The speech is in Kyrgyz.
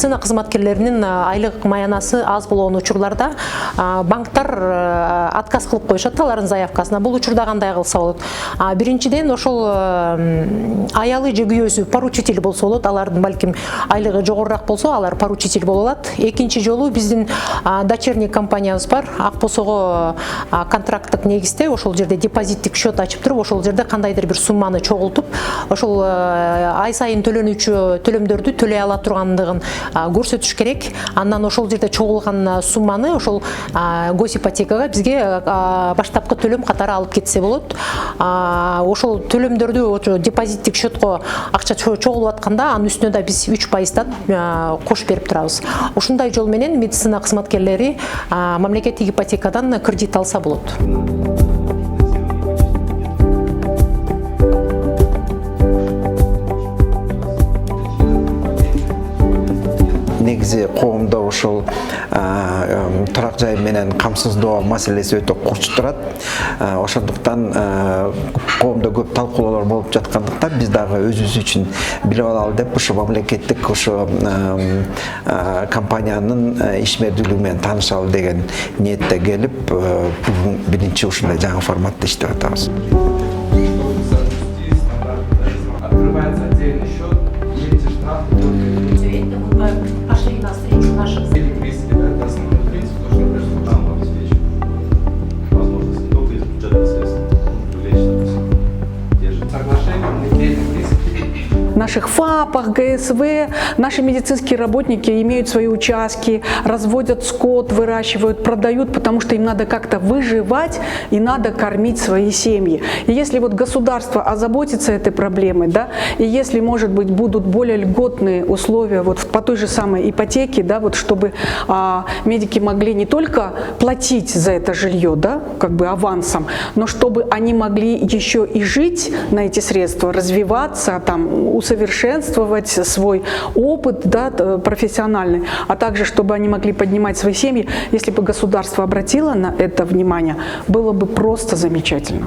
медицина кызматкерлеринин айлык маянасы аз болгон учурларда банктар отказ кылып коюшат алардын заявкасына. Бул учурда кандай кылса болот? Биринчиден ошол аялы же күйөөсү поручитель болсо болот, алардын балким айлыгы жогорурак болсо алар поручитель боло алат. Экинчи жолу биздин дочерний компаниябыз бар, Акбосого контракттык негизде ошол жерде депозиттик счет ачып туруп, ошол жерде кандайдыр бир сумманы чогултуп, ошол ай сайын төлөнүүчү төлөмдөрдү төлөй ала тургандыгын көрсөтүш керек. Андан ошол жерде чогулган сумманы ошол госипотекага бизге баштапкы төлөм катары алып кетсе болот. Ошол төлөмдөрдү депозиттик счетко акча чогулуп атканда анын үстүнө да биз 3%-дан кошуп берип турабыз. Ушундай жол менен медицина кызматкерлери мамлекеттик ипотекадан кредит алса болот. Негизи коомдо ошол турак жай менен камсыздоо маселеси өтө курч турат. Ошондуктан коомдо көп талкуулоолор болуп жаткандыктан биз дагы өзүбүз үчүн билип алалы деп ошо мамлекеттик ошо компаниянын ишмердүүлүгү менен таанышалы деген ниетте келип, биринчи ушундай жаңы форматта иштеп атабыз. В наших ФАПах, ГСВ наши медицинские работники имеют свои участки, разводят скот, выращивают, продают, потому что им надо как-то выживать и надо кормить свои семьи. И если вот государство озаботится этой проблемой, да, и если, может быть, будут более льготные условия вот по той же самой ипотеке, да, вот чтобы медики могли не только платить за это жилье, да, как бы авансом, но чтобы они могли еще и жить на эти средства, развиваться, там, усовершенствовать свой опыт, да, профессиональный, а также чтобы они могли поднимать свои семьи. Если бы государство обратило на это внимание, было бы просто замечательно.